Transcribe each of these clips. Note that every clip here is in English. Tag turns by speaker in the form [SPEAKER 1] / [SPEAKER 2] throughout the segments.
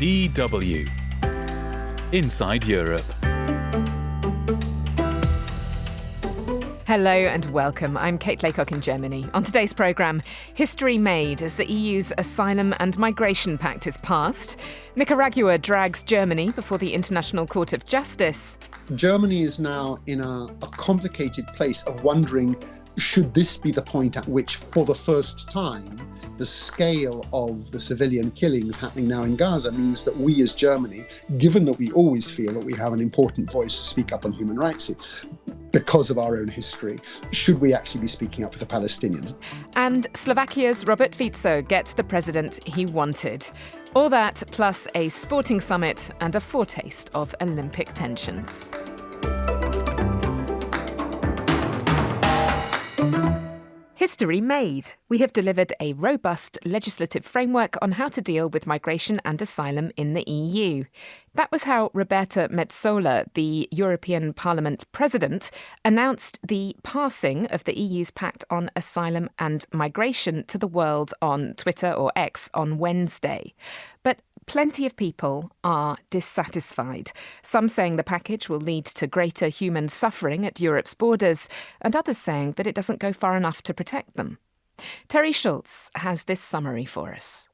[SPEAKER 1] DW Inside Europe.
[SPEAKER 2] Hello and welcome. I'm Kate Laycock in Germany. On today's programme, history made as the EU's Asylum and Migration Pact is passed. Nicaragua drags Germany before the International Court of Justice.
[SPEAKER 3] Germany is now in a complicated place of wondering, should this be the point at which, for the first time, the scale of the civilian killings happening now in Gaza means that we as Germany, given that we always feel that we have an important voice to speak up on human rights because of our own history, should we actually be speaking up for the Palestinians?
[SPEAKER 2] And Slovakia's Robert Fico gets the president he wanted. All that plus a sporting summit and a foretaste of Olympic tensions. History made. We have delivered a robust legislative framework on how to deal with migration and asylum in the EU. That was how Roberta Metsola, the European Parliament president, announced the passing of the EU's Pact on Asylum and Migration to the world on Twitter or X on Wednesday. But plenty of people are dissatisfied, some saying the package will lead to greater human suffering at Europe's borders, and others saying that it doesn't go far enough to protect them. Terry Schultz has this summary for us.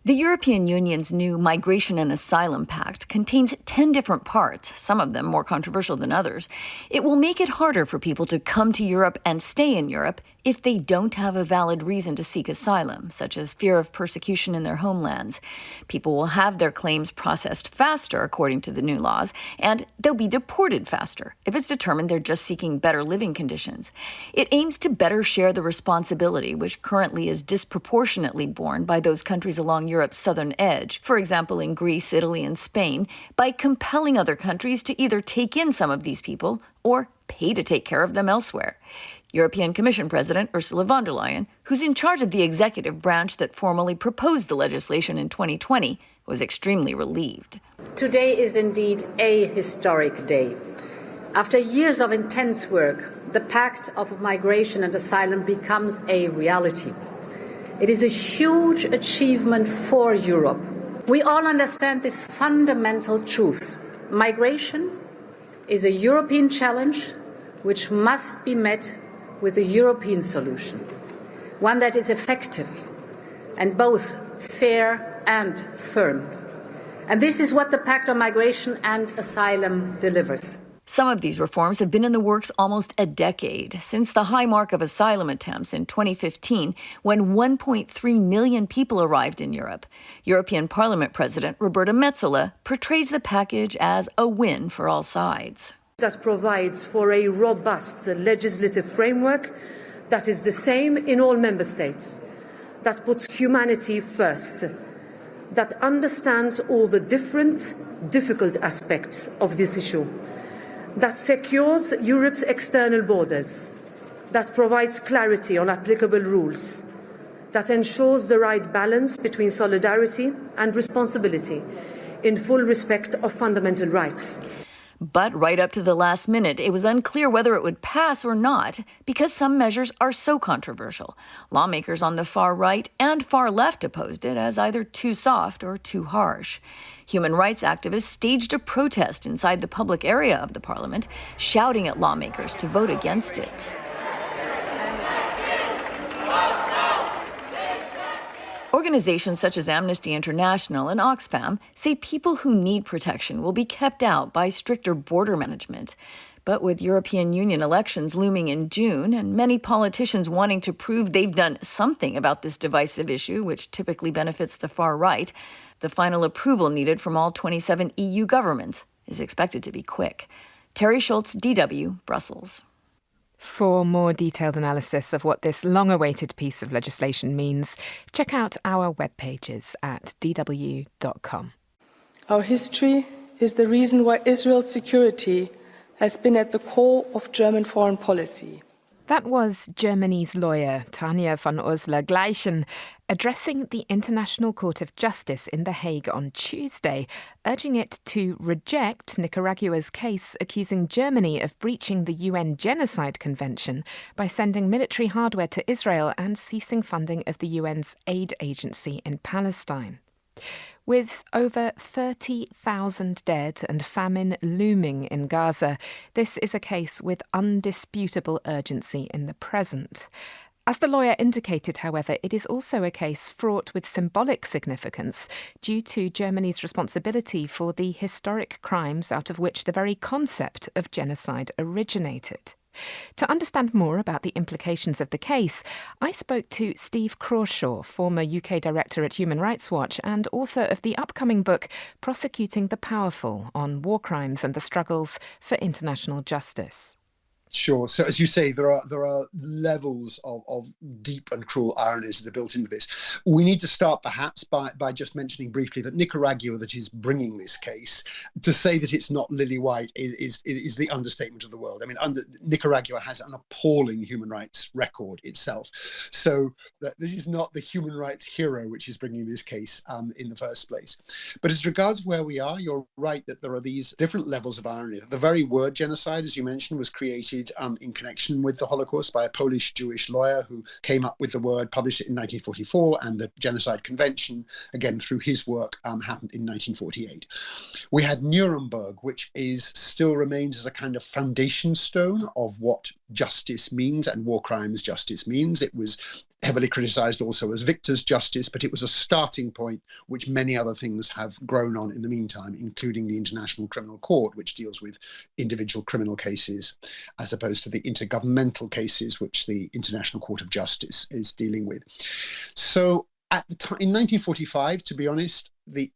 [SPEAKER 4] The European Union's new Migration and Asylum Pact contains 10 different parts, some of them more controversial than others. It will make it harder for people to come to Europe and stay in Europe if they don't have a valid reason to seek asylum, such as fear of persecution in their homelands. People will have their claims processed faster, according to the new laws, and they'll be deported faster if it's determined they're just seeking better living conditions. It aims to better share the responsibility, which currently is disproportionately borne by those countries along Europe's southern edge, for example in Greece, Italy, and Spain, by compelling other countries to either take in some of these people or pay to take care of them elsewhere. European Commission President Ursula von der Leyen, who's in charge of the executive branch that formally proposed the legislation in 2020, was extremely relieved.
[SPEAKER 5] Today is indeed a historic day. After years of intense work, the Pact of Migration and Asylum becomes a reality. It is a huge achievement for Europe. We all understand this fundamental truth. Migration is a European challenge which must be met with a European solution, one that is effective and both fair and firm. And this is what the Pact on Migration and Asylum delivers.
[SPEAKER 4] Some of these reforms have been in the works almost a decade, since the high mark of asylum attempts in 2015, when 1.3 million people arrived in Europe. European Parliament President Roberta Metsola portrays the package as a win for all sides.
[SPEAKER 6] That provides for a robust legislative framework that is the same in all member states, that puts humanity first, that understands all the different, difficult aspects of this issue, that secures Europe's external borders, that provides clarity on applicable rules, that ensures the right balance between solidarity and responsibility in full respect of fundamental rights.
[SPEAKER 4] But right up to the last minute, it was unclear whether it would pass or not because some measures are so controversial. Lawmakers on the far right and far left opposed it as either too soft or too harsh. Human rights activists staged a protest inside the public area of the parliament, shouting at lawmakers to vote against it. Organizations such as Amnesty International and Oxfam say people who need protection will be kept out by stricter border management. But with European Union elections looming in June and many politicians wanting to prove they've done something about this divisive issue, which typically benefits the far right, the final approval needed from all 27 EU governments is expected to be quick. Terry Schultz, DW, Brussels.
[SPEAKER 2] For more detailed analysis of what this long-awaited piece of legislation means, check out our web pages at dw.com.
[SPEAKER 7] Our history is the reason why Israel's security has been at the core of German foreign policy.
[SPEAKER 2] That was Germany's lawyer, Tanja von Ursler-Gleichen, addressing the International Court of Justice in The Hague on Tuesday, urging it to reject Nicaragua's case accusing Germany of breaching the UN Genocide Convention by sending military hardware to Israel and ceasing funding of the UN's aid agency in Palestine. With over 30,000 dead and famine looming in Gaza, this is a case with undisputable urgency in the present. As the lawyer indicated, however, it is also a case fraught with symbolic significance due to Germany's responsibility for the historic crimes out of which the very concept of genocide originated. To understand more about the implications of the case, I spoke to Steve Crawshaw, former UK director at Human Rights Watch and author of the upcoming book Prosecuting the Powerful on War Crimes and the Struggles for International Justice.
[SPEAKER 3] Sure. So as you say, there are levels of deep and cruel ironies that are built into this. We need to start perhaps by just mentioning briefly that Nicaragua, that is bringing this case, to say that it's not lily white is the understatement of the world. I mean, Nicaragua has an appalling human rights record itself. So this is not the human rights hero which is bringing this case in the first place. But as regards where we are, you're right that there are these different levels of irony. The very word genocide, as you mentioned, was created in connection with the Holocaust by a Polish Jewish lawyer who came up with the word, published it in 1944, and the Genocide Convention, again through his work, happened in 1948. We had Nuremberg, which still remains as a kind of foundation stone of what justice means and war crimes justice means. It was heavily criticized also as victor's justice, but it was a starting point which many other things have grown on in the meantime, including the International Criminal Court, which deals with individual criminal cases, as opposed to the intergovernmental cases which the International Court of Justice is dealing with. So at the time, in 1945, to be honest,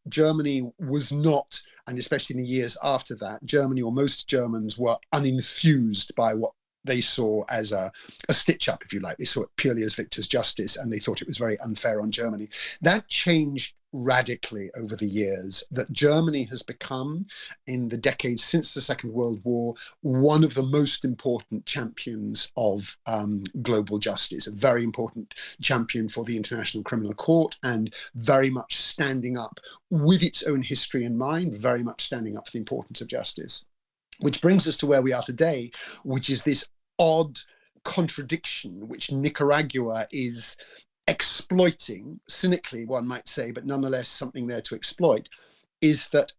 [SPEAKER 3] Germany was not, and especially in the years after that, Germany or most Germans were unenthused by what they saw as a stitch-up, if you like. They saw it purely as victor's justice, and they thought it was very unfair on Germany. That changed radically over the years, that Germany has become, in the decades since the Second World War, one of the most important champions of global justice, a very important champion for the International Criminal Court, and very much standing up with its own history in mind, very much standing up for the importance of justice. Which brings us to where we are today, which is this odd contradiction which Nicaragua is exploiting, cynically one might say, but nonetheless something there to exploit, is that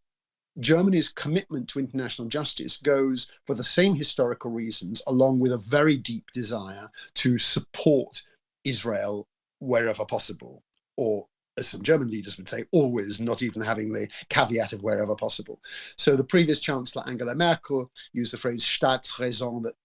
[SPEAKER 3] Germany's commitment to international justice goes for the same historical reasons, along with a very deep desire to support Israel wherever possible, or as some German leaders would say, always, not even having the caveat of wherever possible. So the previous Chancellor, Angela Merkel, used the phrase Staatsräson, that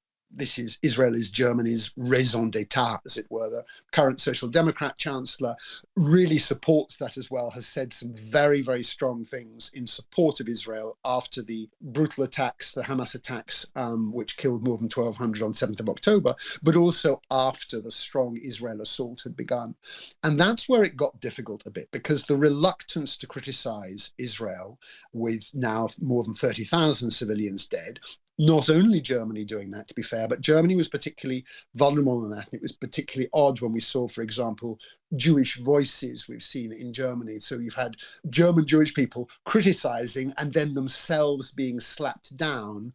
[SPEAKER 3] Israel is Germany's raison d'etat, as it were. The current Social Democrat Chancellor really supports that as well, has said some very, very strong things in support of Israel after the brutal attacks, the Hamas attacks, which killed more than 1,200 on 7th of October, but also after the strong Israel assault had begun. And that's where it got difficult a bit, because the reluctance to criticize Israel, with now more than 30,000 civilians dead, not only Germany doing that, to be fair, but Germany was particularly vulnerable in that. And it was particularly odd when we saw, for example, Jewish voices we've seen in Germany. So you've had German Jewish people criticizing and then themselves being slapped down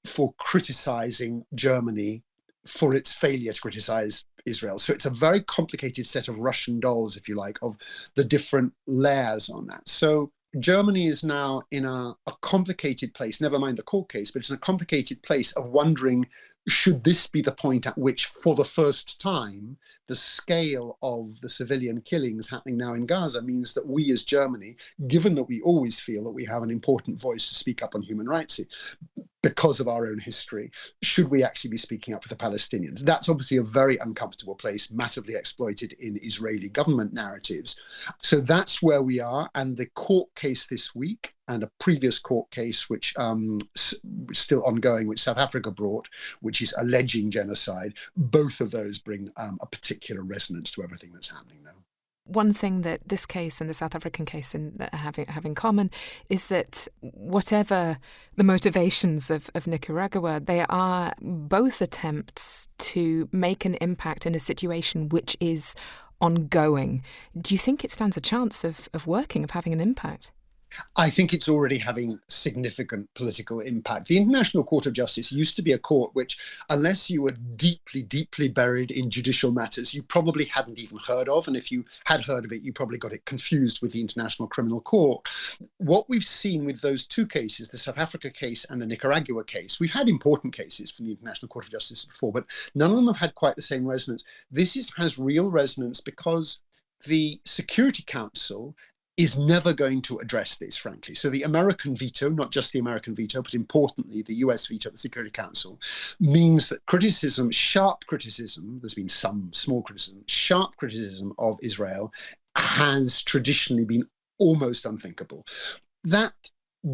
[SPEAKER 3] for criticizing Germany for its failure to criticize Israel. So it's a very complicated set of Russian dolls, if you like, of the different layers on that. So Germany is now in a complicated place, never mind the court case, but it's in a complicated place of wondering, should this be the point at which, for the first time, the scale of the civilian killings happening now in Gaza means that we as Germany, given that we always feel that we have an important voice to speak up on human rights because of our own history, should we actually be speaking up for the Palestinians? That's obviously a very uncomfortable place, massively exploited in Israeli government narratives. So that's where we are. And the court case this week, and a previous court case, which is still ongoing, which South Africa brought, which is alleging genocide, both of those bring a particular resonance to everything that's happening now.
[SPEAKER 2] One thing that this case and the South African case have in common is that whatever the motivations of Nicaragua, they are both attempts to make an impact in a situation which is ongoing. Do you think it stands a chance of working, of having an impact?
[SPEAKER 3] I think it's already having significant political impact. The International Court of Justice used to be a court which, unless you were deeply, deeply buried in judicial matters, you probably hadn't even heard of. And if you had heard of it, you probably got it confused with the International Criminal Court. What we've seen with those two cases, the South Africa case and the Nicaragua case, we've had important cases from the International Court of Justice before, but none of them have had quite the same resonance. This has real resonance because the Security Council is never going to address this, frankly. So the American veto, not just the American veto, but importantly, the US veto of the Security Council, means that criticism, sharp criticism, there's been some small criticism, sharp criticism of Israel has traditionally been almost unthinkable. That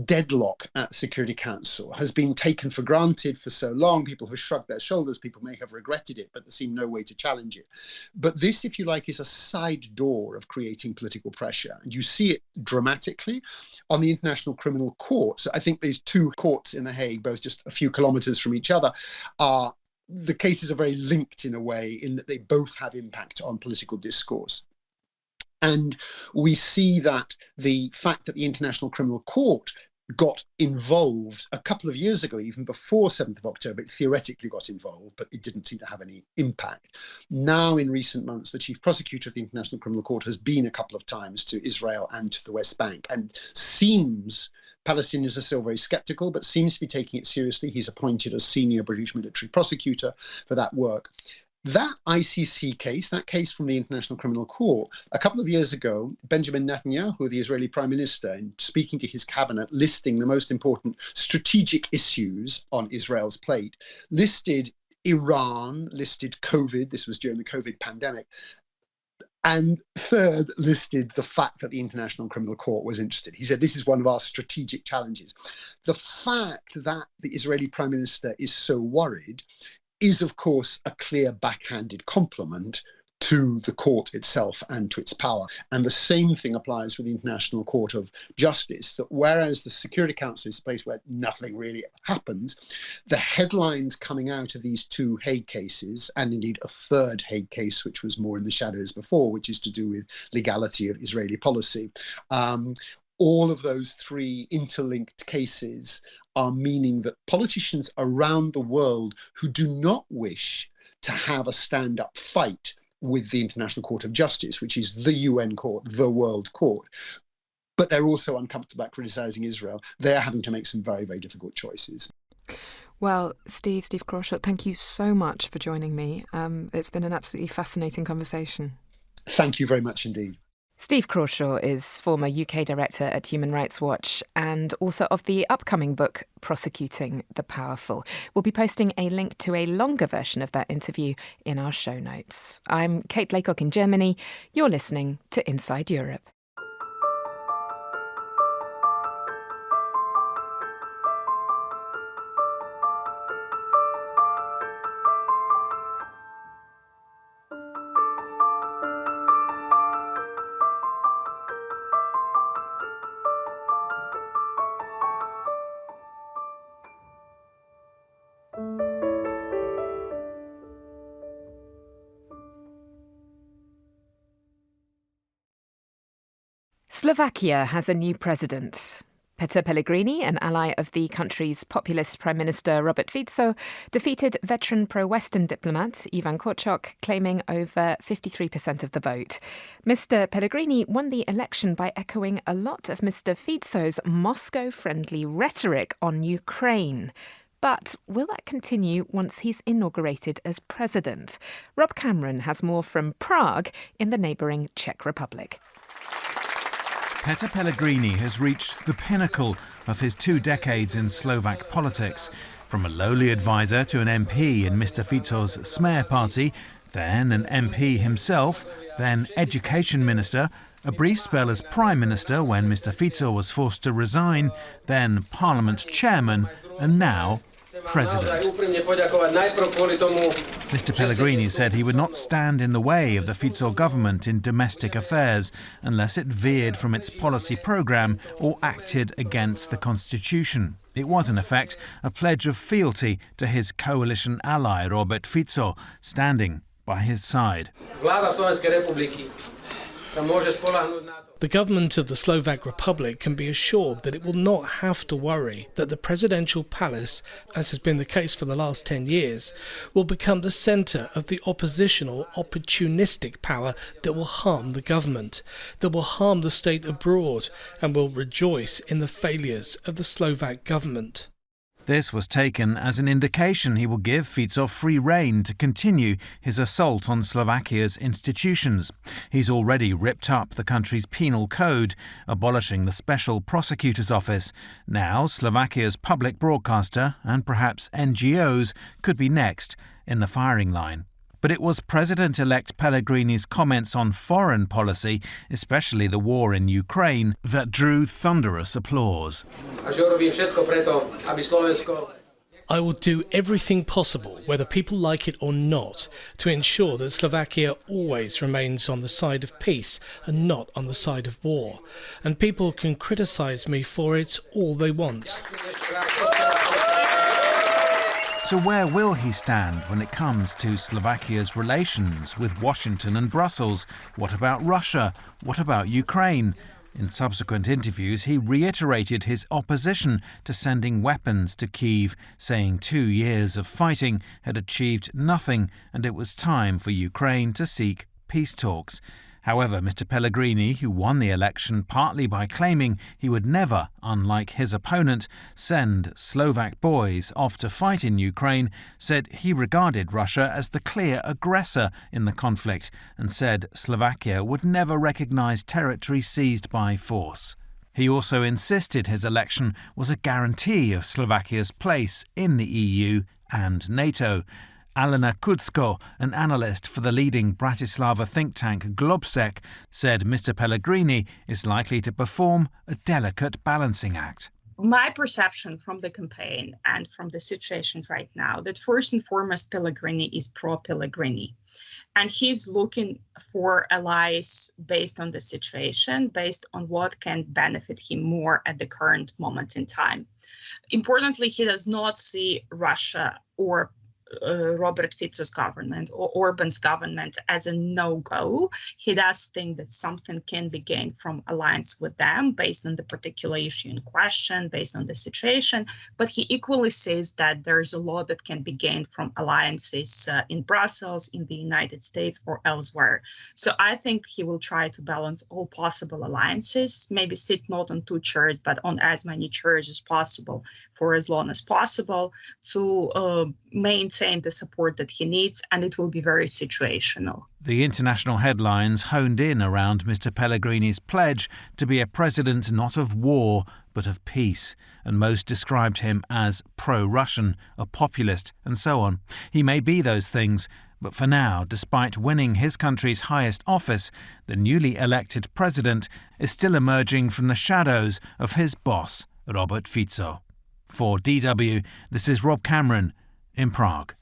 [SPEAKER 3] deadlock at the Security Council has been taken for granted for so long. People have shrugged their shoulders, people may have regretted it, but there seemed no way to challenge it. But this, if you like, is a side door of creating political pressure. And you see it dramatically on the International Criminal Court. So I think these two courts in The Hague, both just a few kilometres from each other, the cases are very linked in a way in that they both have impact on political discourse. And we see that the fact that the International Criminal Court got involved a couple of years ago, even before 7th of October, it theoretically got involved, but it didn't seem to have any impact. Now, in recent months, the chief prosecutor of the International Criminal Court has been a couple of times to Israel and to the West Bank, and Palestinians are still very skeptical, but seems to be taking it seriously. He's appointed a senior British military prosecutor for that work. That ICC case, that case from the International Criminal Court, a couple of years ago, Benjamin Netanyahu, the Israeli Prime Minister, in speaking to his cabinet, listing the most important strategic issues on Israel's plate, listed Iran, listed COVID, this was during the COVID pandemic, and third, listed the fact that the International Criminal Court was interested. He said, this is one of our strategic challenges. The fact that the Israeli Prime Minister is so worried is, of course, a clear backhanded compliment to the court itself and to its power. And the same thing applies with the International Court of Justice, that whereas the Security Council is a place where nothing really happens, the headlines coming out of these two Hague cases, and indeed a third Hague case, which was more in the shadows before, which is to do with legality of Israeli policy, all of those three interlinked cases are meaning that politicians around the world who do not wish to have a stand-up fight with the International Court of Justice, which is the UN court, the world court, but they're also uncomfortable about criticising Israel, they're having to make some very, very difficult choices.
[SPEAKER 2] Well, Steve Crawshaw, thank you so much for joining me. It's been an absolutely fascinating conversation.
[SPEAKER 3] Thank you very much indeed.
[SPEAKER 2] Steve Crawshaw is former UK director at Human Rights Watch and author of the upcoming book, Prosecuting the Powerful. We'll be posting a link to a longer version of that interview in our show notes. I'm Kate Laycock in Germany. You're listening to Inside Europe. Slovakia has a new president. Peter Pellegrini, an ally of the country's populist Prime Minister Robert Fico, defeated veteran pro-Western diplomat Ivan Korczok, claiming over 53% of the vote. Mr. Pellegrini won the election by echoing a lot of Mr. Fico's Moscow-friendly rhetoric on Ukraine. But will that continue once he's inaugurated as president? Rob Cameron has more from Prague in the neighbouring Czech Republic.
[SPEAKER 8] Peter Pellegrini has reached the pinnacle of his 2 decades in Slovak politics. From a lowly advisor to an MP in Mr. Fico's Smer party, then an MP himself, then education minister, a brief spell as prime minister when Mr. Fico was forced to resign, then parliament chairman, and now president. Mr. Pellegrini said he would not stand in the way of the Fico government in domestic affairs unless it veered from its policy programme or acted against the constitution. It was, in effect, a pledge of fealty to his coalition ally Robert Fico, standing by his side.
[SPEAKER 9] The government of the Slovak Republic can be assured that it will not have to worry that the presidential palace, as has been the case for the last 10 years, will become the centre of the oppositional, opportunistic power that will harm the government, that will harm the state abroad, and will rejoice in the failures of the Slovak government.
[SPEAKER 8] This was taken as an indication he will give Fico free rein to continue his assault on Slovakia's institutions. He's already ripped up the country's penal code, abolishing the Special Prosecutor's Office. Now, Slovakia's public broadcaster and perhaps NGOs could be next in the firing line. But it was President-elect Pellegrini's comments on foreign policy, especially the war in Ukraine, that drew thunderous applause.
[SPEAKER 9] I will do everything possible, whether people like it or not, to ensure that Slovakia always remains on the side of peace and not on the side of war. And people can criticise me for it all they want.
[SPEAKER 8] So where will he stand when it comes to Slovakia's relations with Washington and Brussels? What about Russia? What about Ukraine? In subsequent interviews, he reiterated his opposition to sending weapons to Kyiv, saying 2 years of fighting had achieved nothing and it was time for Ukraine to seek peace talks. However, Mr. Pellegrini, who won the election partly by claiming he would never, unlike his opponent, send Slovak boys off to fight in Ukraine, said he regarded Russia as the clear aggressor in the conflict and said Slovakia would never recognise territory seized by force. He also insisted his election was a guarantee of Slovakia's place in the EU and NATO. Alena Kudzko, an analyst for the leading Bratislava think tank Globsec, said Mr. Pellegrini is likely to perform a delicate balancing act.
[SPEAKER 10] My perception from the campaign and from the situation right now, that first and foremost Pellegrini is pro-Pellegrini. And he's looking for allies based on the situation, based on what can benefit him more at the current moment in time. Importantly, he does not see Russia or Robert Fico's government or Orban's government as a no-go. He does think that something can be gained from alliance with them based on the particular issue in question, based on the situation, but he equally says that there's a lot that can be gained from alliances in Brussels, in the United States or elsewhere. So I think he will try to balance all possible alliances, maybe sit not on 2 chairs, but on as many chairs as possible for as long as possible to maintain the support that he needs, and it will be very situational.
[SPEAKER 8] The international headlines honed in around Mr. Pellegrini's pledge to be a president not of war but of peace, and most described him as pro-Russian, a populist, and so on. He may be those things, but for now, despite winning his country's highest office, the newly elected president is still emerging from the shadows of his boss, Robert Fico. For DW, this is Rob Cameron in Prague.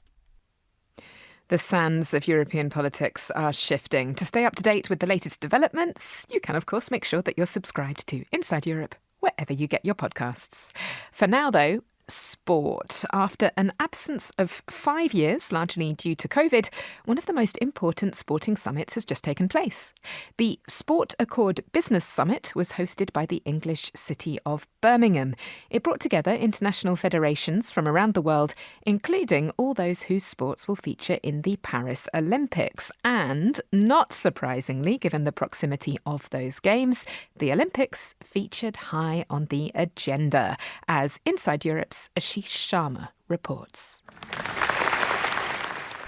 [SPEAKER 2] The sands of European politics are shifting. To stay up to date with the latest developments, you can, of course, make sure that you're subscribed to Inside Europe, wherever you get your podcasts. For now, though, sport. After an absence of 5 years, largely due to COVID, one of the most important sporting summits has just taken place. The Sport Accord Business Summit was hosted by the English city of Birmingham. It brought together international federations from around the world, including all those whose sports will feature in the Paris Olympics. And, not surprisingly, given the proximity of those games, the Olympics featured high on the agenda, as Inside Europe's Ashish Sharma reports.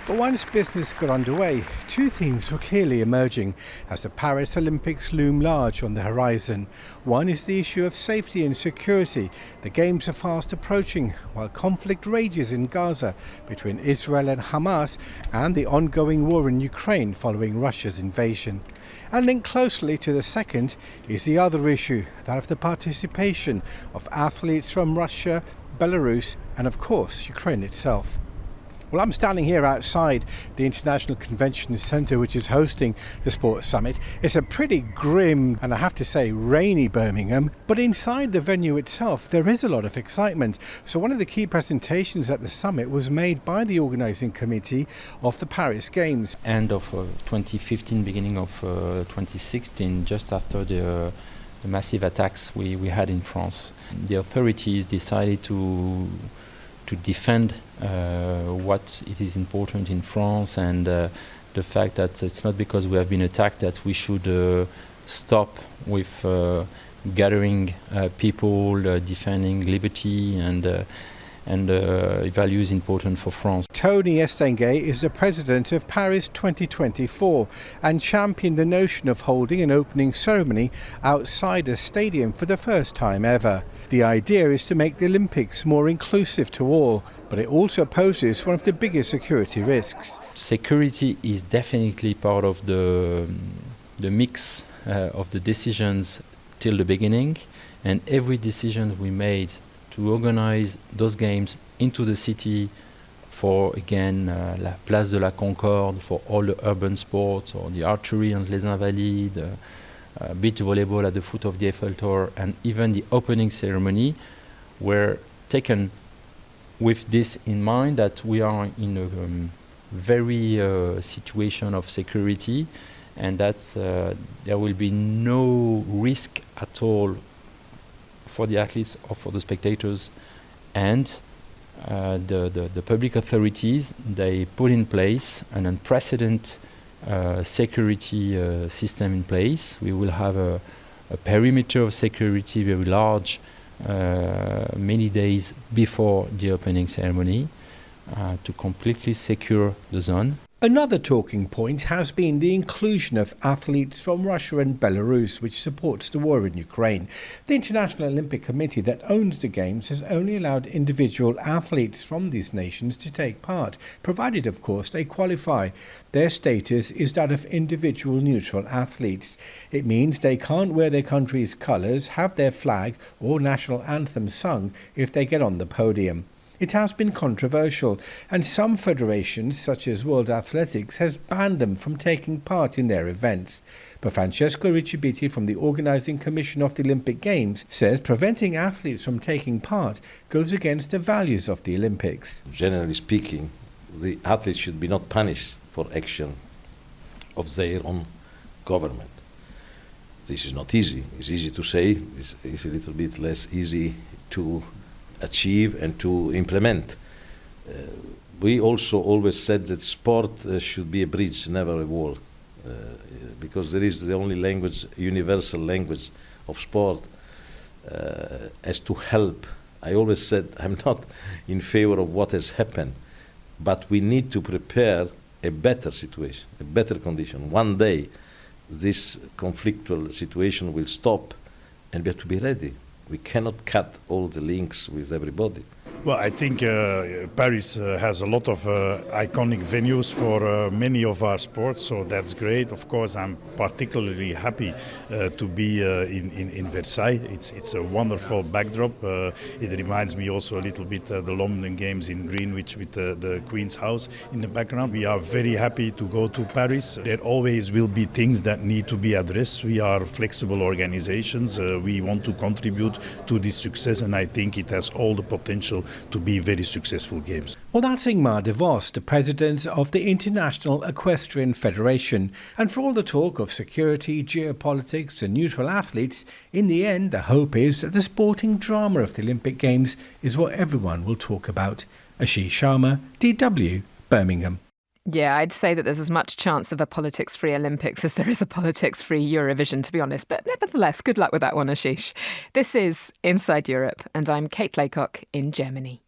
[SPEAKER 11] But once business got underway, 2 themes were clearly emerging as the Paris Olympics loom large on the horizon. One is the issue of safety and security. The Games are fast approaching, while conflict rages in Gaza between Israel and Hamas, and the ongoing war in Ukraine following Russia's invasion. And linked closely to the second is the other issue, that of the participation of athletes from Russia, Belarus, and of course Ukraine itself. Well, I'm standing here outside the International Convention Centre, which is hosting the Sports Summit. It's a pretty grim and, I have to say, rainy Birmingham, but inside the venue itself there is a lot of excitement. So one of the key presentations at the summit was made by the organising committee of the Paris Games.
[SPEAKER 12] End of 2015, beginning of 2016, just after the massive attacks we had in France, the authorities decided to defend what it is important in France, and the fact that it's not because we have been attacked that we should stop with gathering people, defending liberty and values important for France.
[SPEAKER 11] Tony Estenguet is the president of Paris 2024 and championed the notion of holding an opening ceremony outside a stadium for the first time ever. The idea is to make the Olympics more inclusive to all, but it also poses one of the biggest security risks.
[SPEAKER 12] Security is definitely part of the mix of the decisions till the beginning, and every decision we made to organize those games into the city for, again, la Place de la Concorde, for all the urban sports, or the archery on Les Invalides, beach volleyball at the foot of the Eiffel Tower, and even the opening ceremony were taken with this in mind, that we are in a very situation of security, and that there will be no risk at all for the athletes or for the spectators. And the public authorities, they put in place an unprecedented security system in place. We will have a perimeter of security very large many days before the opening ceremony to completely secure the zone.
[SPEAKER 11] Another talking point has been the inclusion of athletes from Russia and Belarus, which supports the war in Ukraine. The International Olympic Committee that owns the Games has only allowed individual athletes from these nations to take part, provided, of course, they qualify. Their status is that of individual neutral athletes. It means they can't wear their country's colours, have their flag or national anthem sung if they get on the podium. It has been controversial, and some federations, such as World Athletics, has banned them from taking part in their events. But Francesco Riccibiti from the Organising Commission of the Olympic Games says preventing athletes from taking part goes against the values of the Olympics.
[SPEAKER 13] Generally speaking, the athletes should be not punished for action of their own government. This is not easy. It's easy to say, it's a little bit less easy to achieve and to implement. We also always said that sport should be a bridge, never a wall, because there is the only language, universal language of sport, as to help. I always said I'm not in favor of what has happened, but we need to prepare a better situation, a better condition. One day this conflictual situation will stop, and we have to be ready. We cannot cut all the links with everybody.
[SPEAKER 14] Well, I think Paris has a lot of iconic venues for many of our sports, so that's great. Of course, I'm particularly happy to be in Versailles. It's a wonderful backdrop. It reminds me also a little bit the London Games in Greenwich with the Queen's House in the background. We are very happy to go to Paris. There always will be things that need to be addressed. We are flexible organizations. We want to contribute to this success, and I think it has all the potential to be very successful games.
[SPEAKER 11] Well, that's Ingmar de Vos, the president of the International Equestrian Federation. And for all the talk of security, geopolitics and neutral athletes, in the end the hope is that the sporting drama of the Olympic Games is what everyone will talk about. Ashish Sharma, DW, Birmingham.
[SPEAKER 2] Yeah, I'd say that there's as much chance of a politics-free Olympics as there is a politics-free Eurovision, to be honest. But nevertheless, good luck with that one, Ashish. This is Inside Europe, and I'm Kate Laycock in Germany.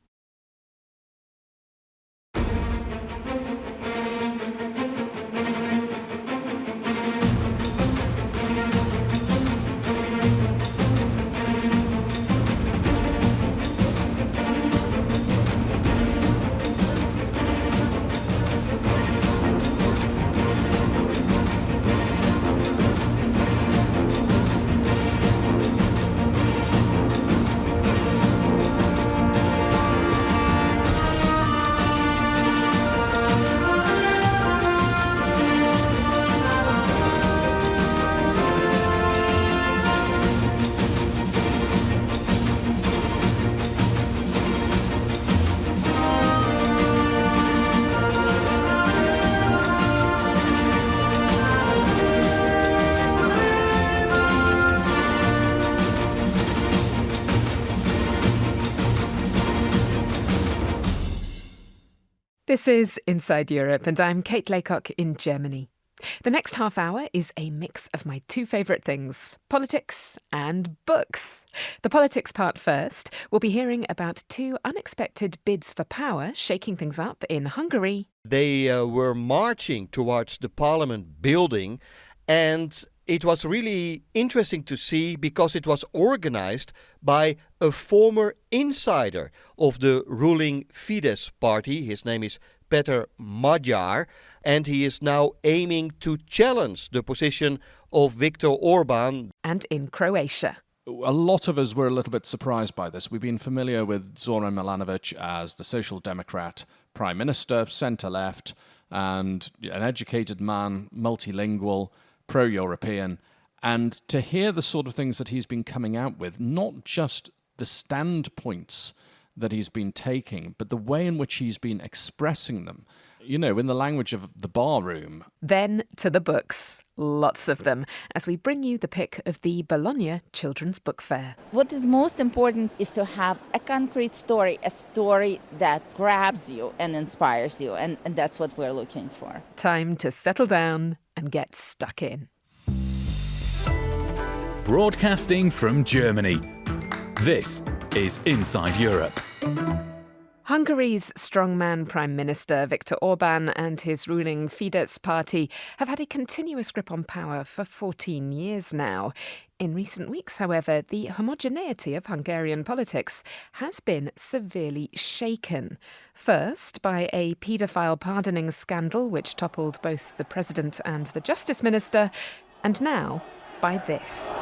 [SPEAKER 2] This is Inside Europe, and I'm Kate Laycock in Germany. The next half hour is a mix of my two favourite things, politics and books. The politics part first. We'll be hearing about two unexpected bids for power shaking things up in Hungary.
[SPEAKER 15] They were marching towards the parliament building, and it was really interesting to see because it was organized by a former insider of the ruling Fidesz party. His name is Peter Magyar, and he is now aiming to challenge the position of Viktor Orban.
[SPEAKER 2] And in Croatia.
[SPEAKER 16] A lot of us were a little bit surprised by this. We've been familiar with Zoran Milanovic as the Social Democrat Prime Minister, centre-left, and an educated man, multilingual, pro-European. And to hear the sort of things that he's been coming out with, not just the standpoints that he's been taking, but the way in which he's been expressing them, you know, in the language of the barroom.
[SPEAKER 2] Then to the books, lots of them, as we bring you the pick of the Bologna Children's Book Fair.
[SPEAKER 17] What is most important is to have a concrete story, a story that grabs you and inspires you, and that's what we're looking for.
[SPEAKER 2] Time to settle down and get stuck in.
[SPEAKER 1] Broadcasting from Germany, this is Inside Europe.
[SPEAKER 2] Hungary's strongman Prime Minister Viktor Orban and his ruling Fidesz party have had a continuous grip on power for 14 years now. In recent weeks, however, the homogeneity of Hungarian politics has been severely shaken. First, by a paedophile pardoning scandal which toppled both the president and the justice minister, and now by this.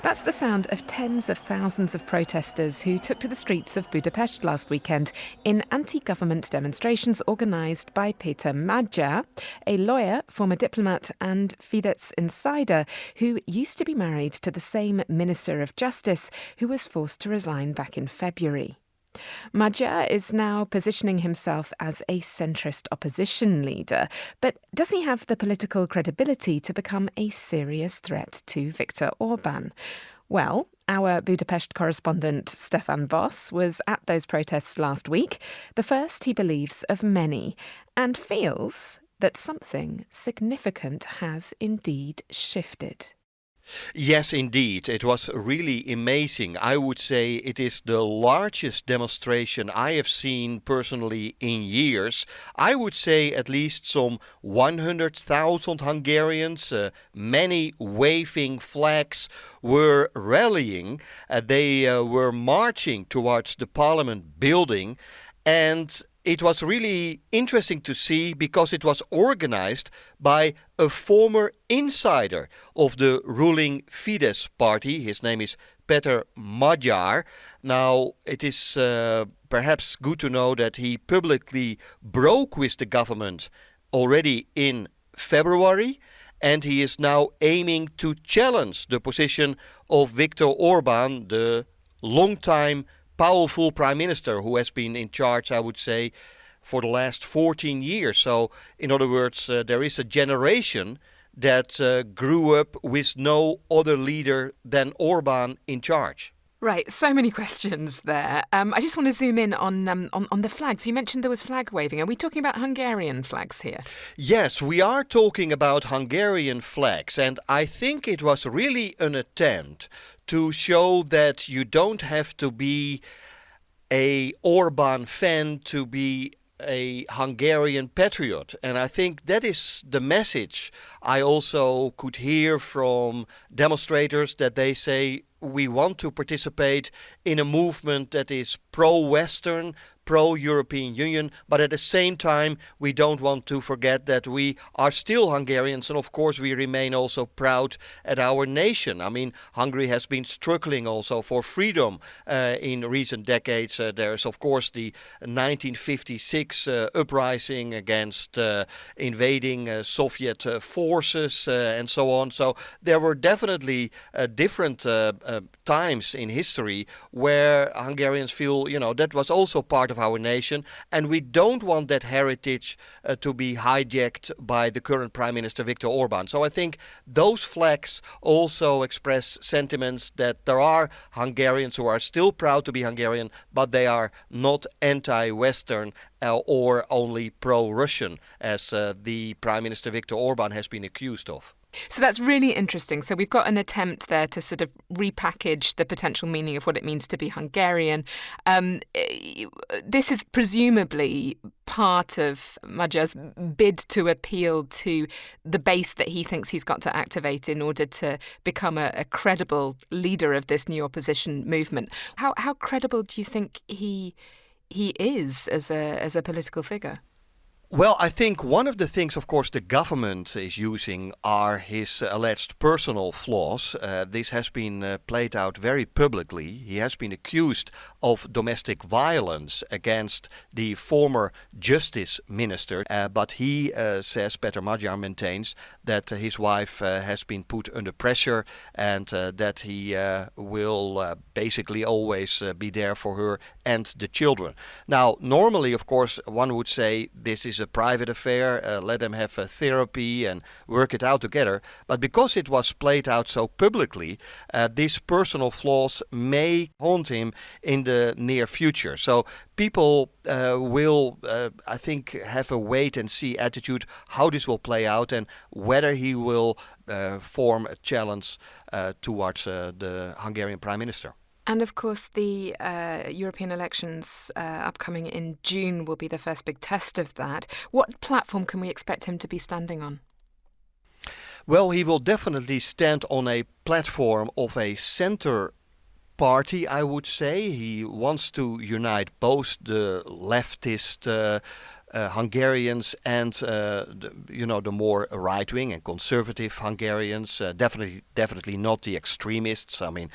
[SPEAKER 2] That's the sound of tens of thousands of protesters who took to the streets of Budapest last weekend in anti-government demonstrations organised by Peter Magyar, a lawyer, former diplomat and Fidesz insider who used to be married to the same Minister of Justice who was forced to resign back in February. Magyar is now positioning himself as a centrist opposition leader, but does he have the political credibility to become a serious threat to Viktor Orban? Well, our Budapest correspondent Stefan Boss was at those protests last week, the first, he believes, of many, and feels that something significant has indeed shifted.
[SPEAKER 15] Yes, indeed. It was really amazing. I would say it is the largest demonstration I have seen personally in years. I would say at least some 100,000 Hungarians, many waving flags, were rallying. They were marching towards the parliament building, and it was really interesting to see because it was organized by a former insider of the ruling Fidesz party. His name is Peter Magyar. Now, it is perhaps good to know that he publicly broke with the government already in February, and he is now aiming to challenge the position of Viktor Orban, the long-time powerful prime minister who has been in charge, I would say, for the last 14 years. So, in other words, there is a generation that grew up with no other leader than Orban in charge.
[SPEAKER 2] Right, so many questions there. I just want to zoom in on the flags. You mentioned there was flag waving. Are we talking about Hungarian flags here?
[SPEAKER 15] Yes, we are talking about Hungarian flags, and I think it was really an attempt to show that you don't have to be a Orban fan to be a Hungarian patriot. And I think that is the message I also could hear from demonstrators, that they say we want to participate in a movement that is pro-Western, pro-European Union, but at the same time we don't want to forget that we are still Hungarians, and of course we remain also proud at our nation. I mean, Hungary has been struggling also for freedom in recent decades. There's of course the 1956 uprising against invading Soviet forces and so on. So there were definitely different times in history where Hungarians feel, that was also part of of our nation, and we don't want that heritage to be hijacked by the current Prime Minister Viktor Orban. So I think those flags also express sentiments that there are Hungarians who are still proud to be Hungarian, but they are not anti-Western or only pro-Russian, as the Prime Minister Viktor Orban has been accused of.
[SPEAKER 2] So that's really interesting. So we've got an attempt there to sort of repackage the potential meaning of what it means to be Hungarian. This is presumably part of Magyar's bid to appeal to the base that he thinks he's got to activate in order to become a credible leader of this new opposition movement. How credible do you think he is as a political figure?
[SPEAKER 15] Well, I think one of the things, of course, the government is using are his alleged personal flaws. This has been played out very publicly. He has been accused of domestic violence against the former justice minister. But he says, Peter Magyar maintains, that his wife has been put under pressure and that he will basically always be there for her and the children. Now, normally, of course, one would say this is a private affair, let them have therapy and work it out together. But because it was played out so publicly, these personal flaws may haunt him in the near future. So people will, I think, have a wait-and-see attitude how this will play out and whether he will form a challenge towards the Hungarian Prime Minister.
[SPEAKER 2] And of course, the European elections upcoming in June will be the first big test of that. What platform can we expect him to be standing on?
[SPEAKER 15] Well, he will definitely stand on a platform of a centre party, I would say. He wants to unite both the leftist Hungarians and the more right-wing and conservative Hungarians. Definitely not the extremists. I mean,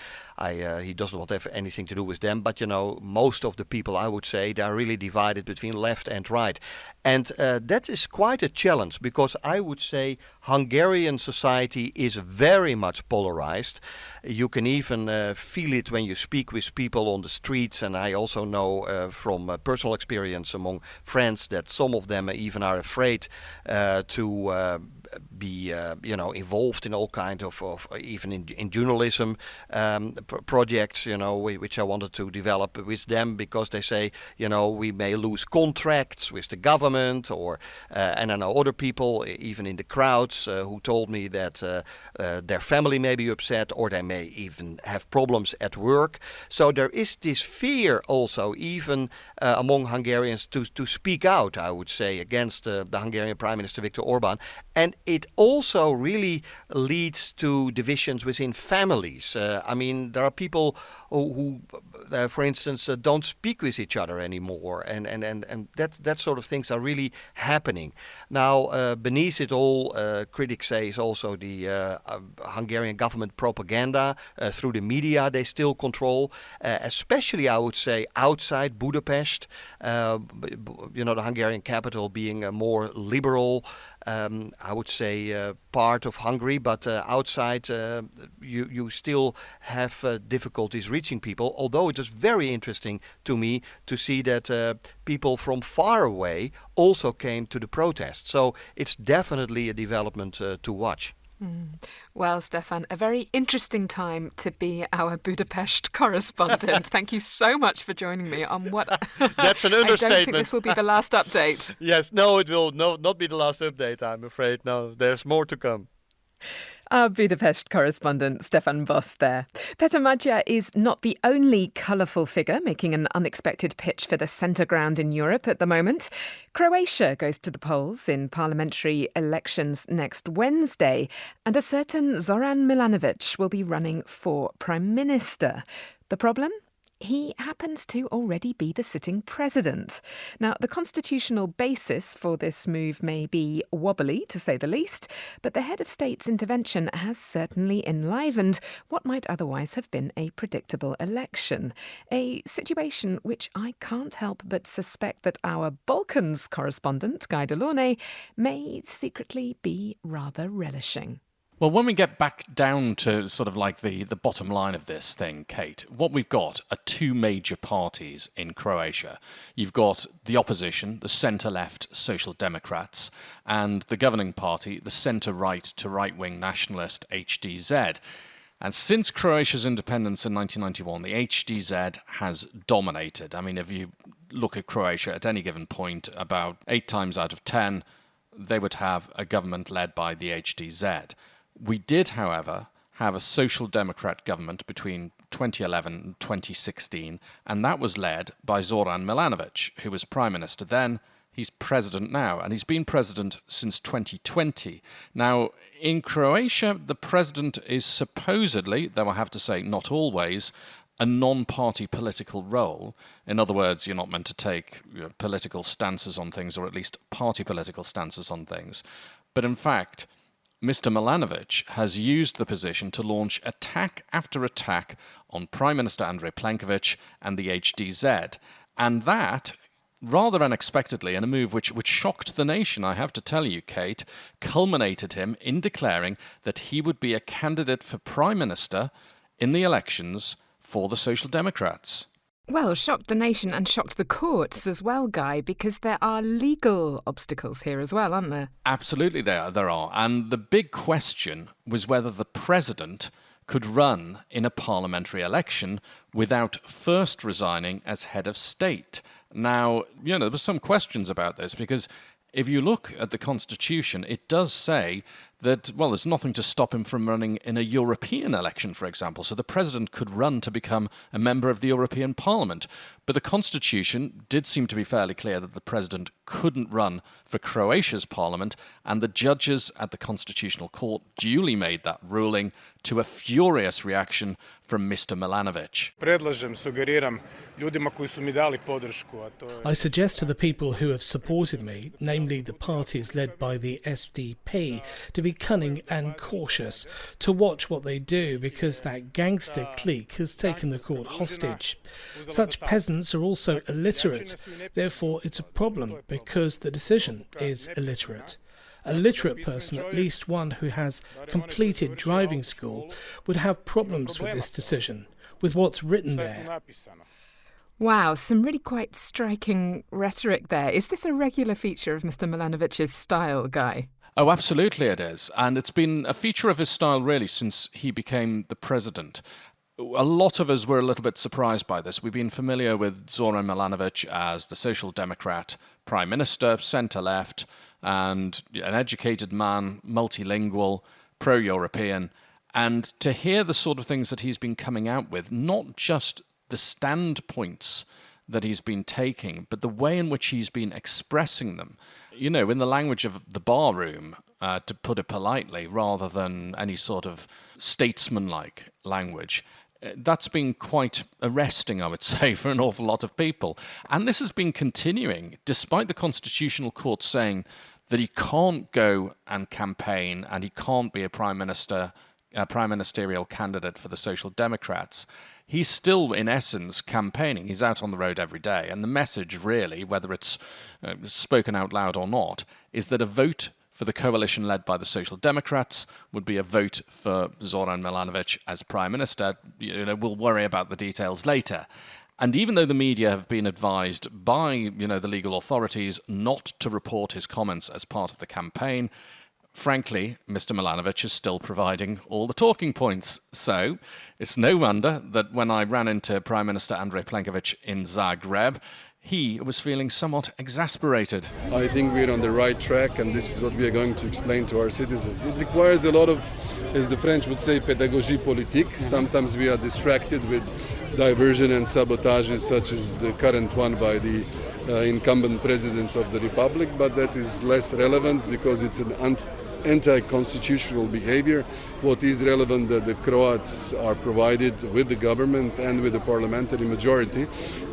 [SPEAKER 15] he doesn't want to have anything to do with them. But most of the people, I would say, they are really divided between left and right, and that is quite a challenge because I would say Hungarian society is very much polarized. You can even feel it when you speak with people on the streets, and I also know from personal experience among friends that some of them even are afraid to be involved in all kind of even in journalism projects, which I wanted to develop with them, because they say, we may lose contracts with the government, or and I know other people even in the crowds who told me that their family may be upset, or they may even have problems at work. So there is this fear also even among Hungarians to speak out, I would say, against the Hungarian Prime Minister Viktor Orban. And it also really leads to divisions within families. I mean, there are people who for instance, don't speak with each other anymore, and that sort of things are really happening. Now, beneath it all, critics say is also the Hungarian government propaganda through the media they still control, especially, I would say, outside Budapest, the Hungarian capital being a more liberal, I would say, part of Hungary, but outside you still have difficulties reaching people, although it is very interesting to me to see that people from far away also came to the protest. So it's definitely a development to watch.
[SPEAKER 2] Well, Stefan, a very interesting time to be our Budapest correspondent. Thank you so much for joining me on what...
[SPEAKER 15] That's an understatement.
[SPEAKER 2] I don't think this will be the last update.
[SPEAKER 15] Yes, no, it will not be the last update, I'm afraid. No, there's more to come.
[SPEAKER 2] Our Budapest correspondent, Stefan Boss there. Peter Magyar is not the only colourful figure making an unexpected pitch for the centre ground in Europe at the moment. Croatia goes to the polls in parliamentary elections next Wednesday, and a certain Zoran Milanovic will be running for Prime Minister. The problem? He happens to already be the sitting president. Now, the constitutional basis for this move may be wobbly, to say the least, but the head of state's intervention has certainly enlivened what might otherwise have been a predictable election. A situation which I can't help but suspect that our Balkans correspondent, Guy Delaunay, may secretly be rather relishing.
[SPEAKER 16] Well, when we get back down to sort of like the bottom line of this thing, Kate, what we've got are two major parties in Croatia. You've got the opposition, the centre-left Social Democrats, and the governing party, the centre-right to right-wing nationalist HDZ. And since Croatia's independence in 1991, the HDZ has dominated. I mean, if you look at Croatia at any given point, about 8 times out of 10, they would have a government led by the HDZ. We did, however, have a Social Democrat government between 2011 and 2016, and that was led by Zoran Milanovic, who was Prime Minister then. He's president now, and he's been president since 2020. Now, in Croatia, the president is supposedly, though I have to say not always, a non-party political role. In other words, you're not meant to take political stances on things, or at least party political stances on things. But in fact, Mr. Milanovic has used the position to launch attack after attack on Prime Minister Andrej Plenković and the HDZ. And that, rather unexpectedly, in a move which shocked the nation, I have to tell you, Kate, culminated him in declaring that he would be a candidate for Prime Minister in the elections for the Social Democrats.
[SPEAKER 2] Well, shocked the nation and shocked the courts as well, Guy, because there are legal obstacles here as well, aren't there?
[SPEAKER 16] Absolutely there are. And the big question was whether the president could run in a parliamentary election without first resigning as head of state. Now, there were some questions about this, because if you look at the Constitution, it does say that, well, there's nothing to stop him from running in a European election, for example. So the president could run to become a member of the European Parliament. But the Constitution did seem to be fairly clear that the president couldn't run for Croatia's parliament, and the judges at the Constitutional Court duly made that ruling, to a furious reaction from Mr. Milanovic.
[SPEAKER 9] I suggest to the people who have supported me, namely the parties led by the SDP, to be cunning and cautious, to watch what they do, because that gangster clique has taken the court hostage. Such peasants are also illiterate, therefore it's a problem, because the decision is illiterate. A literate person, at least one who has completed driving school, would have problems with this decision, with what's written there.
[SPEAKER 2] Wow, some really quite striking rhetoric there. Is this a regular feature of Mr. Milanovic's style, Guy?
[SPEAKER 16] Oh, absolutely it is. And it's been a feature of his style, really, since he became the president. A lot of us were a little bit surprised by this. We've been familiar with Zoran Milanovic as the Social Democrat Prime Minister, centre-left, and an educated man, multilingual, pro-European. And to hear the sort of things that he's been coming out with, not just the standpoints that he's been taking, but the way in which he's been expressing them, in the language of the barroom, to put it politely, rather than any sort of statesman-like language. That's been quite arresting, I would say, for an awful lot of people. And this has been continuing, despite the Constitutional Court saying that he can't go and campaign and he can't be a prime ministerial candidate for the Social Democrats. He's still, in essence, campaigning. He's out on the road every day. And the message, really, whether it's spoken out loud or not, is that a vote for the coalition led by the Social Democrats would be a vote for Zoran Milanovic as Prime Minister. We'll worry about the details later. And even though the media have been advised by, the legal authorities not to report his comments as part of the campaign, frankly, Mr. Milanovic is still providing all the talking points. So it's no wonder that when I ran into Prime Minister Andrej Plenković in Zagreb, he was feeling somewhat exasperated.
[SPEAKER 18] I think we're on the right track, and this is what we are going to explain to our citizens. It requires a lot of, as the French would say, pédagogie politique. Sometimes we are distracted with diversion and sabotages, such as the current one by the incumbent president of the Republic, but that is less relevant because it's an anti-constitutional behavior. What is relevant that the Croats are provided with the government and with the parliamentary majority,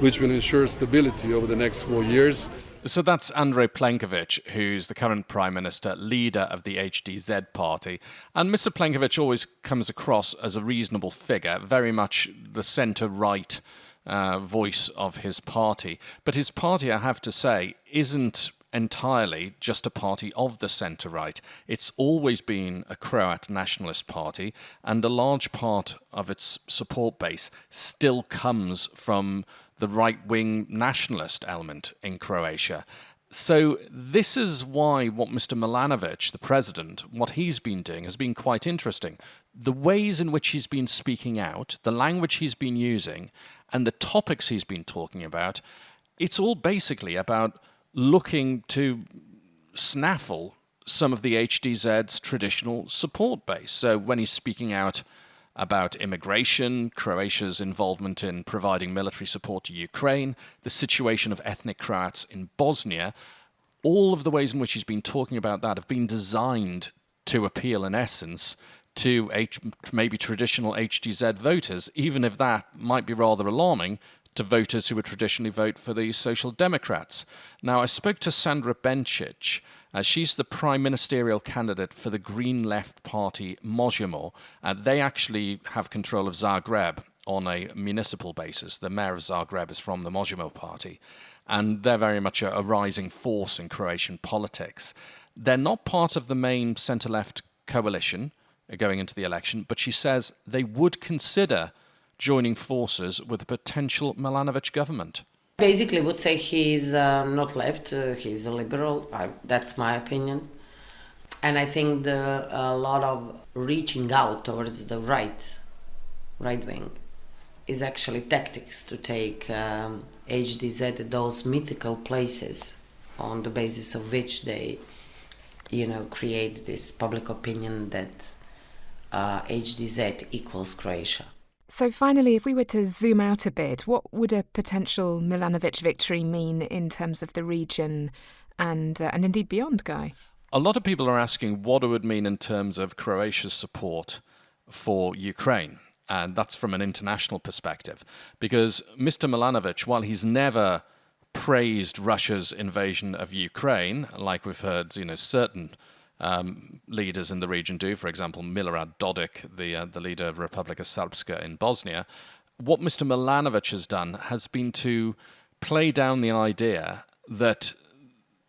[SPEAKER 18] which will ensure stability over the next 4 years.
[SPEAKER 16] So that's Andrej Plenković, who's the current Prime Minister, leader of the HDZ party. And Mr. Plenković always comes across as a reasonable figure, very much the centre-right voice of his party. But his party, I have to say, isn't entirely just a party of the centre-right. It's always been a Croat nationalist party, and a large part of its support base still comes from the right-wing nationalist element in Croatia. So this is why what Mr. Milanovic, the president, what he's been doing has been quite interesting. The ways in which he's been speaking out, the language he's been using, and the topics he's been talking about, it's all basically about looking to snaffle some of the HDZ's traditional support base. So when he's speaking out about immigration, Croatia's involvement in providing military support to Ukraine, the situation of ethnic Croats in Bosnia, all of the ways in which he's been talking about that have been designed to appeal, in essence, to maybe traditional HDZ voters, even if that might be rather alarming to voters who would traditionally vote for the Social Democrats. Now, I spoke to Sandra Bencic. She's the prime ministerial candidate for the Green Left Party Možemo. They actually have control of Zagreb on a municipal basis. The mayor of Zagreb is from the Možemo party, and they're very much a rising force in Croatian politics. They're not part of the main centre-left coalition going into the election, but she says they would consider joining forces with a potential Milanovic government.
[SPEAKER 19] Basically, I would say he's not left, he's a liberal. That's my opinion. And I think a lot of reaching out towards the right wing, is actually tactics to take HDZ, those mythical places on the basis of which they, create this public opinion that HDZ equals Croatia.
[SPEAKER 2] So finally, if we were to zoom out a bit, what would a potential Milanovic victory mean in terms of the region and indeed beyond, Guy?
[SPEAKER 16] A lot of people are asking what it would mean in terms of Croatia's support for Ukraine. And that's from an international perspective. Because Mr. Milanovic, while he's never praised Russia's invasion of Ukraine, like we've heard, certain leaders in the region do, for example, Milorad Dodik, the leader of Republika Srpska in Bosnia, what Mr. Milanovic has done has been to play down the idea that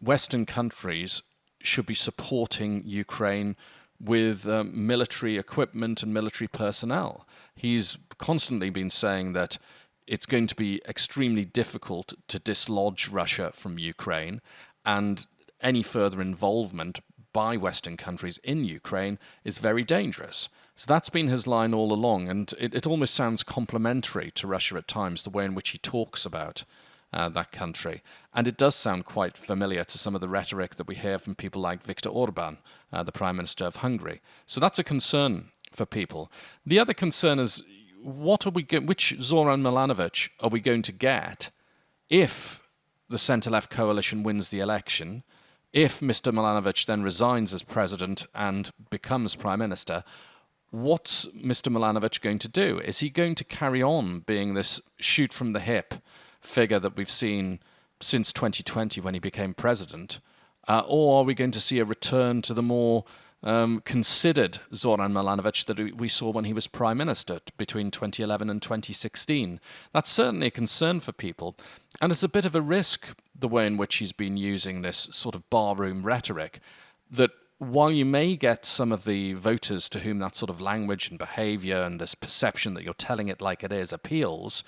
[SPEAKER 16] Western countries should be supporting Ukraine with military equipment and military personnel. He's constantly been saying that it's going to be extremely difficult to dislodge Russia from Ukraine, and any further involvement by Western countries in Ukraine is very dangerous. So that's been his line all along, and it almost sounds complimentary to Russia at times, the way in which he talks about that country. And it does sound quite familiar to some of the rhetoric that we hear from people like Viktor Orban, the Prime Minister of Hungary. So that's a concern for people. The other concern is, which Zoran Milanovic are we going to get if the centre-left coalition wins the election? If Mr. Milanovic then resigns as president and becomes prime minister, what's Mr. Milanovic going to do? Is he going to carry on being this shoot-from-the-hip figure that we've seen since 2020 when he became president? Or are we going to see a return to the more considered Zoran Milanovic that we saw when he was prime minister between 2011 and 2016? That's certainly a concern for people. And it's a bit of a risk, the way in which he's been using this sort of barroom rhetoric, that while you may get some of the voters to whom that sort of language and behaviour and this perception that you're telling it like it is appeals,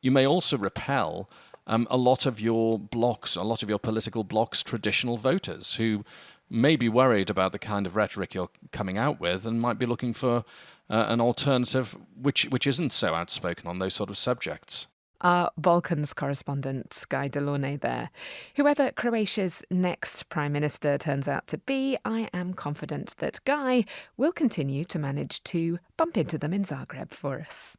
[SPEAKER 16] you may also repel a lot of your blocs, a lot of your political blocs' traditional voters who may be worried about the kind of rhetoric you're coming out with and might be looking for an alternative which isn't so outspoken on those sort of subjects.
[SPEAKER 2] Our Balkans correspondent, Guy Delaunay there. Whoever Croatia's next Prime Minister turns out to be, I am confident that Guy will continue to manage to bump into them in Zagreb for us.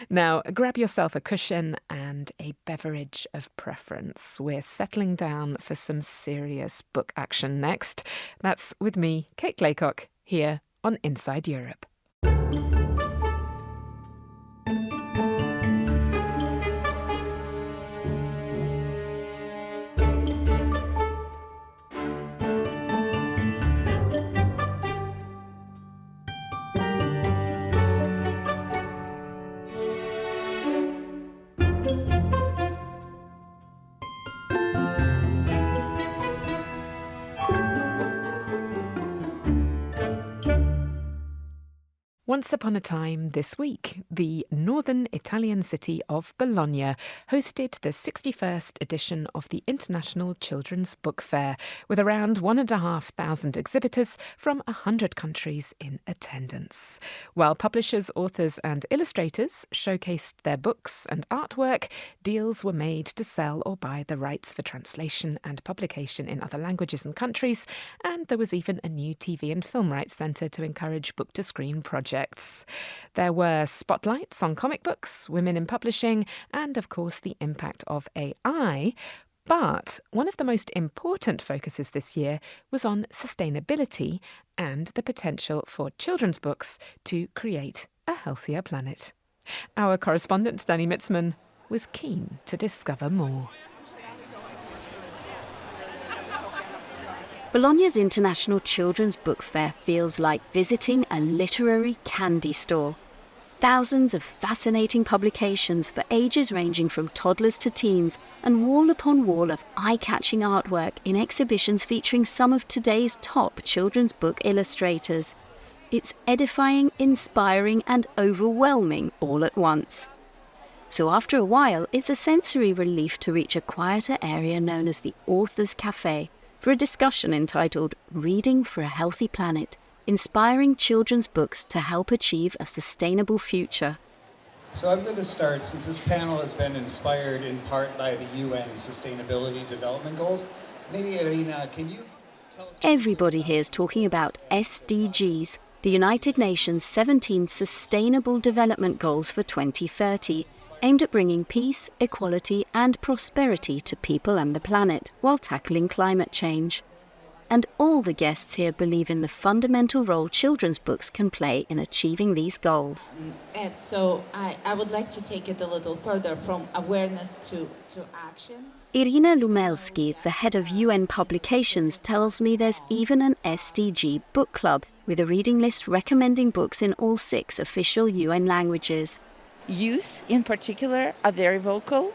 [SPEAKER 2] Now, grab yourself a cushion and a beverage of preference. We're settling down for some serious book action next. That's with me, Kate Laycock, here on Inside Europe. Once upon a time this week, the northern Italian city of Bologna hosted the 61st edition of the International Children's Book Fair, with around 1,500 exhibitors from 100 countries in attendance. While publishers, authors and illustrators showcased their books and artwork, deals were made to sell or buy the rights for translation and publication in other languages and countries, and there was even a new TV and film rights centre to encourage book-to-screen projects. There were spotlights on comic books, women in publishing, and of course the impact of AI. But one of the most important focuses this year was on sustainability and the potential for children's books to create a healthier planet. Our correspondent Danny Mitzman was keen to discover more.
[SPEAKER 20] Bologna's International Children's Book Fair feels like visiting a literary candy store. Thousands of fascinating publications for ages ranging from toddlers to teens, and wall upon wall of eye-catching artwork in exhibitions featuring some of today's top children's book illustrators. It's edifying, inspiring and overwhelming all at once. So after a while, it's a sensory relief to reach a quieter area known as the Author's Cafe, for a discussion entitled Reading for a Healthy Planet, Inspiring Children's Books to Help Achieve a Sustainable Future.
[SPEAKER 21] So I'm going to start, since this panel has been inspired in part by the UN Sustainability Development Goals. Maybe, Irina, can you tell us...
[SPEAKER 20] Everybody here is talking about SDGs, the United Nations 17 Sustainable Development Goals for 2030, aimed at bringing peace, equality and prosperity to people and the planet while tackling climate change. And all the guests here believe in the fundamental role children's books can play in achieving these goals.
[SPEAKER 22] And so I would like to take it a little further from awareness to action.
[SPEAKER 20] Irina Lumelski, the head of UN publications, tells me there's even an SDG book club with a reading list recommending books in all 6 official UN languages.
[SPEAKER 17] Youth, in particular, are very vocal,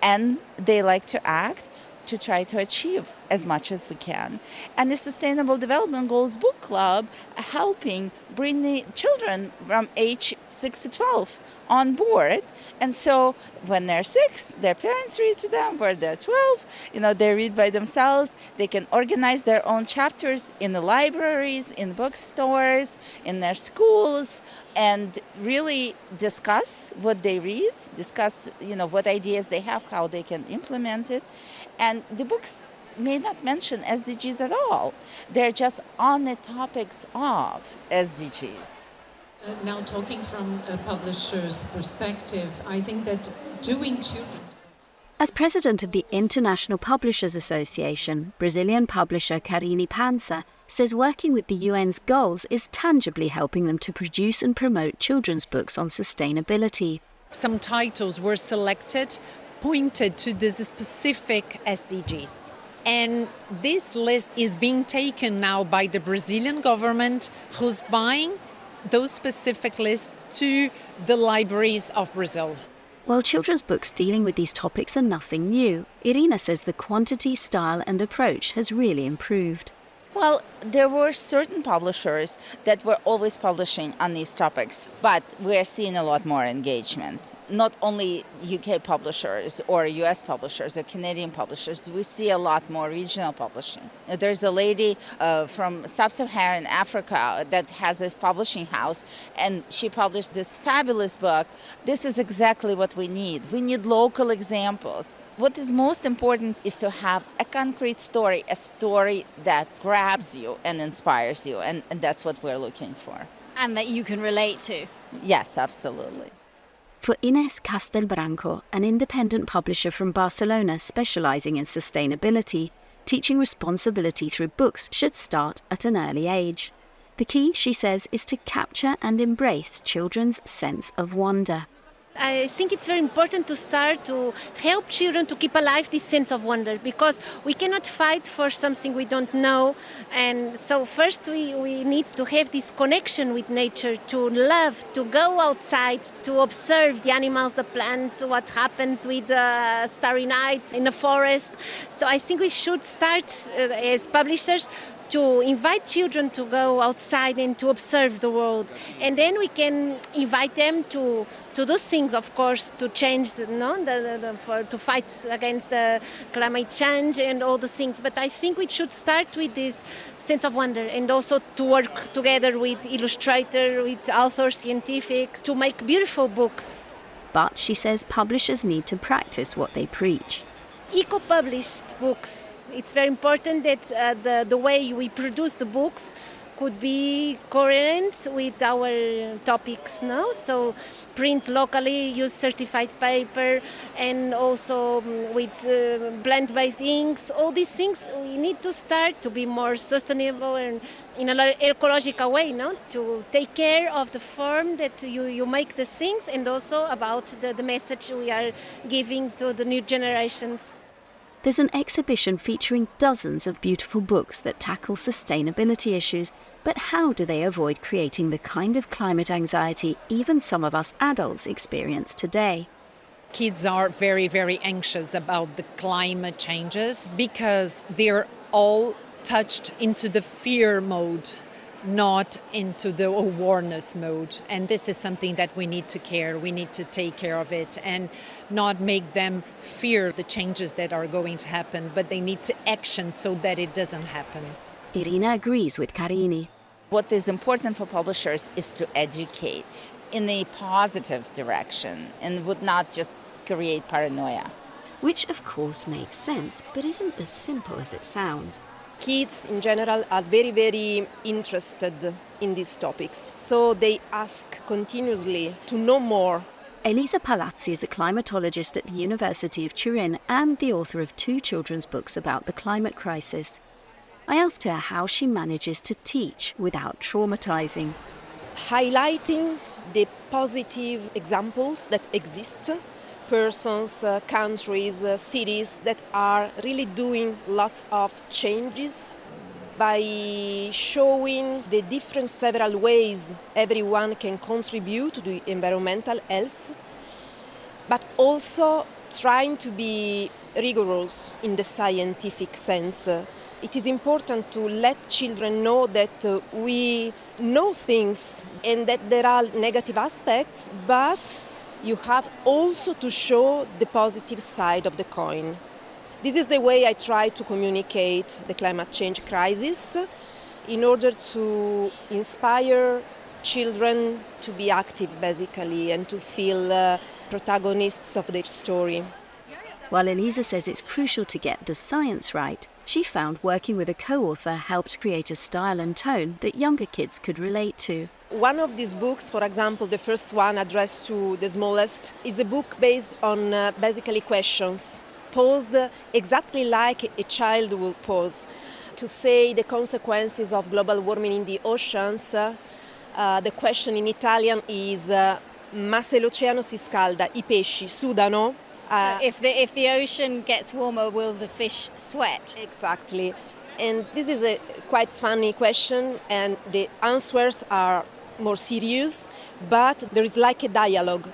[SPEAKER 17] and they like to act to try to achieve as much as we can. And the Sustainable Development Goals Book Club helping bring the children from age 6 to 12 on board. And so when they're 6, their parents read to them. When they're 12, they read by themselves. They can organize their own chapters in the libraries, in bookstores, in their schools, and really discuss what they read, discuss, what ideas they have, how they can implement it. And the books may not mention SDGs at all. They're just on the topics of SDGs.
[SPEAKER 23] Now, talking from a publisher's perspective, I think that doing children's books...
[SPEAKER 20] As president of the International Publishers Association, Brazilian publisher Karine Panza says working with the UN's goals is tangibly helping them to produce and promote children's books on sustainability.
[SPEAKER 24] Some titles were selected, pointed to the specific SDGs. And this list is being taken now by the Brazilian government, who's buying those specific lists to the libraries of Brazil.
[SPEAKER 20] While children's books dealing with these topics are nothing new, Irina says the quantity, style and approach has really improved.
[SPEAKER 17] Well, there were certain publishers that were always publishing on these topics, but we're seeing a lot more engagement. Not only UK publishers or US publishers or Canadian publishers, we see a lot more regional publishing. There's a lady from sub-Saharan Africa that has a publishing house, and she published this fabulous book. This is exactly what we need. We need local examples. What is most important is to have a concrete story, a story that grabs you and inspires you, and that's what we're looking for.
[SPEAKER 20] And that you can relate to.
[SPEAKER 17] Yes, absolutely.
[SPEAKER 20] For Ines Castelbranco, an independent publisher from Barcelona specialising in sustainability, teaching responsibility through books should start at an early age. The key, she says, is to capture and embrace children's sense of wonder.
[SPEAKER 25] I think it's very important to start to help children to keep alive this sense of wonder, because we cannot fight for something we don't know. And so first we need to have this connection with nature, to love, to go outside, to observe the animals, the plants, what happens with the starry night in the forest. So I think we should start as publishers to invite children to go outside and to observe the world. And then we can invite them to do things, of course, to change, to fight against the climate change and all the things. But I think we should start with this sense of wonder and also to work together with illustrators, with authors, scientifics, to make beautiful books.
[SPEAKER 20] But she says publishers need to practice what they preach.
[SPEAKER 25] Eco-published books. It's very important that the way we produce the books could be coherent with our topics now. So print locally, use certified paper, and also with blend-based inks. All these things we need to start to be more sustainable and in an ecological way, no? To take care of the form that you make the things and also about the message we are giving to the new generations.
[SPEAKER 20] There's an exhibition featuring dozens of beautiful books that tackle sustainability issues, but how do they avoid creating the kind of climate anxiety even some of us adults experience today?
[SPEAKER 24] Kids are very, very anxious about the climate changes because they're all touched into the fear mode, not into the awareness mode. And this is something that we need to care. We need to take care of it and not make them fear the changes that are going to happen, but they need to action so that it doesn't happen.
[SPEAKER 20] Irina agrees with Carini.
[SPEAKER 17] What is important for publishers is to educate in a positive direction and would not just create paranoia.
[SPEAKER 20] Which of course makes sense, but isn't as simple as it sounds.
[SPEAKER 3] Kids in general are very, very interested in these topics, so they ask continuously to know more.
[SPEAKER 20] Elisa Palazzi is a climatologist at the University of Turin and the author of 2 children's books about the climate crisis. I asked her how she manages to teach without traumatizing.
[SPEAKER 3] Highlighting the positive examples that exist, persons, countries, cities that are really doing lots of changes by showing the different several ways everyone can contribute to the environmental health, but also trying to be rigorous in the scientific sense. It is important to let children know that we know things and that there are negative aspects, but you have also to show the positive side of the coin. This is the way I try to communicate the climate change crisis in order to inspire children to be active, basically, and to feel protagonists of their story.
[SPEAKER 20] While Elisa says it's crucial to get the science right, she found working with a co-author helped create a style and tone that younger kids could relate to.
[SPEAKER 3] One of these books, for example, the first one addressed to the smallest, is a book based on basically questions, posed exactly like a child will pose. To say the consequences of global warming in the oceans, the question in Italian is ma se l'oceano si scalda, I pesci sudano?
[SPEAKER 4] So if the ocean gets warmer, will the fish sweat?
[SPEAKER 3] Exactly. And this is a quite funny question, and the answers are more serious, but there is like a dialogue.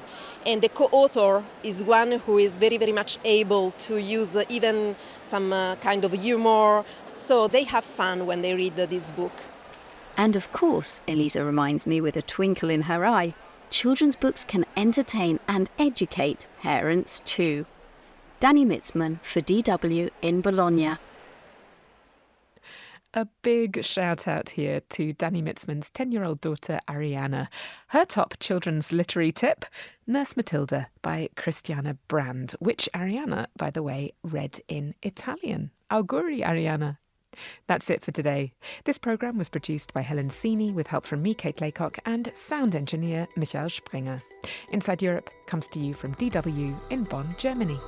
[SPEAKER 3] And the co-author is one who is very, very much able to use even some kind of humor. So they have fun when they read this book.
[SPEAKER 20] And of course, Elisa reminds me with a twinkle in her eye, children's books can entertain and educate parents too. Danny Mitzman for DW in Bologna.
[SPEAKER 2] A big shout out here to Danny Mitzman's 10-year-old daughter Ariana. Her top children's literary tip, Nurse Matilda by Christiana Brand, which Ariana, by the way, read in Italian. Auguri, Ariana. That's it for today. This programme was produced by Helen Seeney with help from me, Kate Laycock, and sound engineer Michael Springer. Inside Europe comes to you from DW in Bonn, Germany.